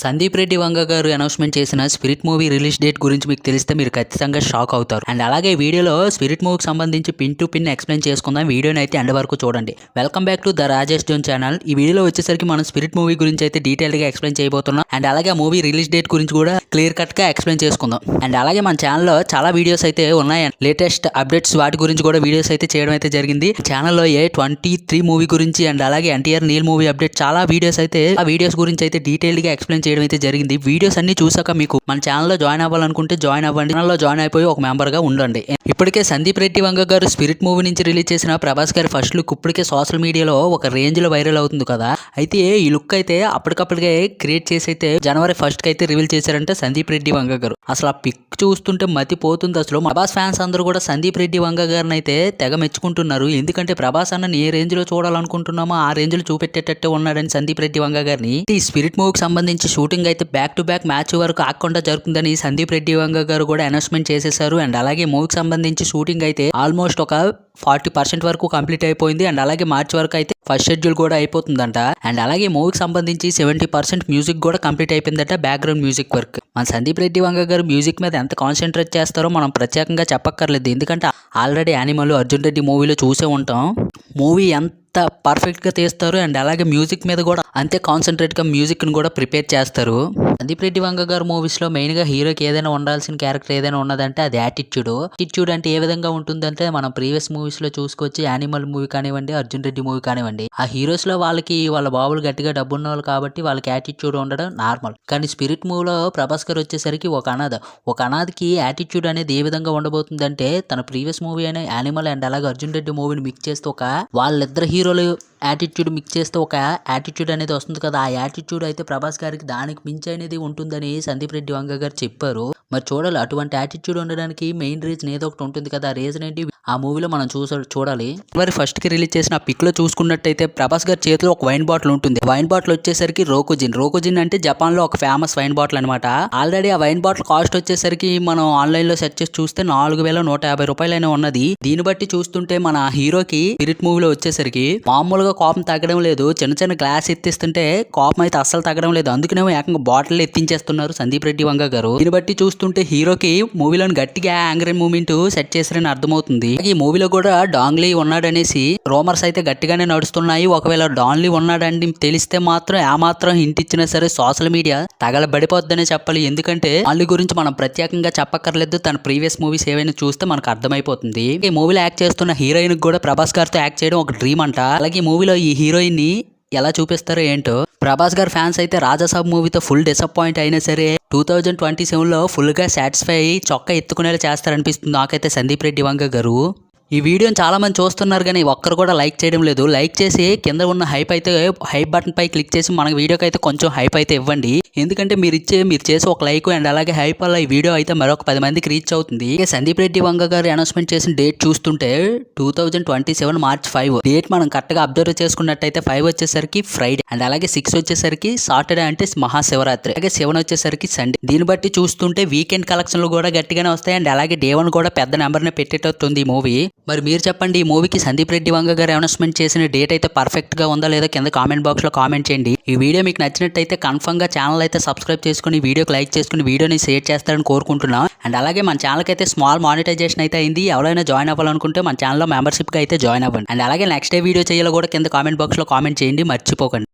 సందీప్ రెడ్డి వంగ గారు అనౌన్స్మెంట్ చేసిన spirit movie release date గురించి మీకు తెలిస్తే మీరు ఖచ్చితంగా షాక్ అవుతారు. అండ్ అలాగే వీడియోలో స్పిరిట్ మూవీకి సంబంధించి పిన్ టు పిన్ ఎక్స్ప్లెయిన్ చేసుకుందాం. వీడియోని అయితే ఎండ్ వరకు చూడండి. Welcome back to the Rajesh zone channel. ఈ వీడియోలో వచ్చేసరికి మనం స్పిరిట్ మూవీ గురించి అయితే డీటెయిల్ గా ఎక్స్ప్లెయిన్ చేయబోతున్నాం. అండ్ అలాగే ఆ మూవీ రిలీజ్ డేట్ గురించి కూడా క్లియర్ కట్ గా ఎక్స్ప్లెయిన్ చేసుకుందాం. అండ్ అలాగే మన ఛానల్లో చాలా వీడియోస్ అయితే ఉన్నాయి. లేటెస్ట్ అప్డేట్స్ వాటి గురించి కూడా వీడియోస్ అయితే చేయడం అయితే జరిగింది. ఛానల్లో A23 మూవీ గురించి అండ్ అలాగే ఎన్టీఆర్ నీల్ మూవీ అప్డేట్ చాలా వీడియోస్ అయితే ఆ వీడియోస్ గురించి అయితే డీటెయిల్ గా ఎక్స్ప్లెయిన్ చేయడం అయితే జరిగింది. వీడియోస్ అన్ని చూసాక మీకు మన ఛానల్లో జాయిన్ అవ్వాలనుకుంటే జాయిన్ అవ్వండి. ఛానల్లో జాయిన్ అయిపోయి ఒక మెంబర్ గా ఉండండి. ఇప్పటికే సందీప్ రెడ్డి వంగ గారు స్పిరిట్ మూవీ నుంచి రిలీజ్ చేసిన ప్రభాస్ గారి ఫస్ట్ లుక్ ఇప్పటికే సోషల్ మీడియాలో ఒక రేంజ్ లో వైరల్ అవుతుంది కదా. అయితే ఈ లుక్ అయితే అప్పటికప్పటికే క్రియేట్ చేసి అయితే జనవరి 1st కి అయితే రివీల్ చేశారంటే సందీప్ రెడ్డి వంగ గారు. అసలు ఆ పిక్ చూస్తుంటే మతిపోతుంది. అసలు ప్రభాస్ ఫ్యాన్స్ అందరూ కూడా సందీప్ రెడ్డి వంగ గారిని అయితే తెగ మెచ్చుకుంటున్నారు. ఎందుకంటే ప్రభాస్ అన్న ఏ రేంజ్ లో చూడాలనుకుంటున్నామో ఆ రేంజ్ లో చూపెట్టేటట్టే ఉన్నాడని సందీప్ రెడ్డి వంగ గారిని. ఈ స్పిరిట్ మూవీకి సంబంధించి షూటింగ్ అయితే బ్యాక్ టు బ్యాక్ మ్యాచ్ వరకు ఆకుండా జరుగుతుందని సందీప్ రెడ్డి వంగ గారు కూడా అనౌన్స్మెంట్ చేసేశారు. అండ్ అలాగే మూవీకి సంబంధించి షూటింగ్ అయితే ఆల్మోస్ట్ ఒక 40% వరకు కంప్లీట్ అయిపోయింది. అండ్ అలాగే మార్చి వరకు అయితే ఫస్ట్ షెడ్యూల్ కూడా అయిపోతుందంట. అండ్ అలాగే మూవీకి సంబంధించి 70% మ్యూజిక్ కూడా కంప్లీట్ అయిపోయిందట, బ్యాక్గ్రౌండ్ మ్యూజిక్ వర్క్. మన సందీప్ రెడ్డి వంగ గారు మ్యూజిక్ మీద ఎంత కాన్సన్ట్రేట్ చేస్తారో మనం ప్రత్యేకంగా చెప్పక్కర్లేదు. ఎందుకంటే ఆల్రెడీ యానిమల్ అర్జున్ రెడ్డి మూవీలో చూసే ఉంటాం. మూవీ ఎంత పర్ఫెక్ట్ గా తీస్తారు. అండ్ అలాగే మ్యూజిక్ మీద కూడా అంతే కాన్సన్ట్రేట్ గా మ్యూజిక్ ని కూడా ప్రిపేర్ చేస్తారు. సందీప్ రెడ్డి వంగ గారు మూవీస్ లో మెయిన్ గా హీరోకి ఏదైనా ఉండాల్సిన క్యారెక్టర్ ఏదైనా ఉన్నదంటే అది యాటిట్యూడ్ అంటే ఏ విధంగా ఉంటుందంటే మనం ప్రీవియస్ మూవీస్ లో చూసుకొచ్చి యానిమల్ మూవీ కానివ్వండి, అర్జున్ రెడ్డి మూవీ కానివ్వండి, ఆ హీరోస్ లో వాళ్ళ బాబులు గట్టిగా డబ్బు ఉన్న వాళ్ళు కాబట్టి వాళ్ళకి యాటిట్యూడ్ ఉండడం నార్మల్. కానీ స్పిరిట్ మూవీలో ప్రభాస్ గారు వచ్చేసరికి ఒక అనాథకి యాటిట్యూడ్ అనేది ఏ విధంగా ఉండబోతుందంటే తన ప్రీవియస్ మూవీ అయిన యానిమల్ అండ్ అలాగే అర్జున్ రెడ్డి మూవీని మిక్స్ చేస్తే వాళ్ళిద్దరు హీరోలు యాటిట్యూడ్ మిక్స్ చేస్తే ఒక యాటిట్యూడ్ అనేది వస్తుంది కదా. ఆ యాటిట్యూడ్ అయితే ప్రభాస్ గారికి దానికి మించి అనేది ఉంటుందని సందీప్ రెడ్డి వంగ గారు చెప్పారు. మరి చూడాలి, అటువంటి యాటిట్యూడ్ ఉండడానికి మెయిన్ రీజన్ ఏదో ఒకటి ఉంటుంది కదా. ఆ రీజన్ ఏంటి ఆ మూవీలో మనం చూడాలి. జనవరి 1st కి రిలీజ్ చేసిన పిక్ లో చూసుకున్నట్టయితే ప్రభాస్ గారి చేతిలో ఒక వైన్ బాటిల్ ఉంటుంది. వైన్ బాటిల్ వచ్చేసరికి రోకోజిన్ అంటే జపాన్ లో ఒక ఫేమస్ వైన్ బాటిల్ అనమాట. ఆల్రెడీ ఆ వైన్ బాటిల్ కాస్ట్ వచ్చేసరికి మనం ఆన్లైన్ లో సెర్చ్ చేసి చూస్తే 4150 రూపాయలైనా ఉన్నది. దీన్ని బట్టి చూస్తుంటే మన హీరోకి స్పిరిట్ మూవీలో వచ్చేసరికి మామూలుగా కోపం తగ్గడం లేదు. చిన్న గ్లాస్ ఎత్తిస్తుంటే కోపం అయితే అస్సలు తగ్గడం లేదు. అందుకనేమో ఏకంగా బాటిల్ ఎత్తించేస్తున్నారు సందీప్ రెడ్డి వంగ గారు. దీన్ని బట్టి చూస్తుంటే హీరోకి మూవీలోని గట్టిగా యాంగ్రీ మూమెంట్ సెట్ చేశారని అర్థమవుతుంది. ఈ మూవీలో కూడా డాంగ్లీ ఉన్నాడనేసి రూమర్స్ అయితే గట్టిగానే నడుస్తున్నాయి. ఒకవేళ డాన్లీ ఉన్నాడని తెలిస్తే మాత్రం ఏమాత్రం హింట్ ఇచ్చినా సరే సోషల్ మీడియా తగలబడిపోద్దనే చెప్పాలి. ఎందుకంటే డాన్లీ గురించి మనం ప్రత్యేకంగా చెప్పక్కర్లేదు. తన ప్రీవియస్ మూవీస్ ఏవైనా చూస్తే మనకు అర్థమైపోతుంది. ఈ మూవీలో యాక్ట్ చేస్తున్న హీరోయిన్ కూడా ప్రభాస్ గారితో యాక్ట్ చేయడం ఒక డ్రీమ్ అంట. అలాగే ఈ మూవీలో ఈ హీరోయిన్ ని ఎలా చూపిస్తారో ఏంటో. ప్రభాస్ గారి ఫ్యాన్స్ అయితే రాజాసాబ్ మూవీతో ఫుల్ డిసప్పాయింట్ అయినా సరే 2027లో ఫుల్ గా సాటిస్ఫై అయ్యి చొక్కా ఎత్తుకునేలా చేస్తారనిపిస్తుంది నాకైతే సందీప్ రెడ్డి వంగ గారు. ఈ వీడియోని చాలా మంది చూస్తున్నారు కానీ ఒక్కరు కూడా లైక్ చేయడం లేదు. లైక్ చేసి కింద ఉన్న హైప్ బటన్ పై క్లిక్ చేసి మన వీడియోకి అయితే కొంచెం హైప్ అయితే ఇవ్వండి. ఎందుకంటే మీరు చేసే ఒక లైక్ అండ్ అలాగే హైప్ వల్ల ఈ వీడియో అయితే మరొక 10 మందికి రీచ్ అవుతుంది. సందీప్ రెడ్డి వంగ గారు అనౌన్స్మెంట్ చేసిన డేట్ చూస్తుంటే 2027 మార్చ్ 5 డేట్ మనం కరెక్ట్ గా అబ్జర్వ్ చేసుకున్నట్టయితే 5 వచ్చేసరికి ఫ్రైడే అండ్ అలాగే 6 వచ్చేసరికి సాటర్డే అంటే మహాశివరాత్రి, అలాగే 7 వచ్చేసరికి సండే. దీన్ని బట్టి చూస్తుంటే వీకెండ్ కలెక్షన్లు కూడా గట్టిగానే వస్తాయి. అండ్ అలాగే డే 1 కూడా పెద్ద నెంబర్ నే పెట్టేటట్టుంది ఈ మూవీ. మరి మీరు చెప్పండి, ఈ మూవీకి సందీప్ రెడ్డి వంగ గారు అనౌన్స్మెంట్ చేసిన డేట్ అయితే పర్ఫెక్ట్ గా ఉందా లేదా కింద కామెంట్ బాక్స్ లో కామెంట్ చేయండి. ఈ వీడియో మీకు నచ్చినట్టయితే కన్ఫర్మ్ గా ఛానల్ అయితే సబ్స్క్రైబ్ చేసుకుని వీడియోకి లైక్ చేసుకుని వీడియోని షేర్ చేస్తారని కోరుకుంటున్నాం. అండ్ అలాగే మన ఛానల్కి అయితే స్మాల్ మానిటైజేషన్ అయితే అయింది. ఎవరైనా జాయిన్ అవ్వాలనుకుంటే మన ఛానల్లో మెంబర్షిప్ గా అయితే జాయిన్ అవ్వండి. అండ్ అలాగే నెక్స్ట్ డే వీడియో చేయాలో కూడా కింద కామెంట్ బాక్స్ లో కామెంట్ చేయండి, మర్చిపోకండి.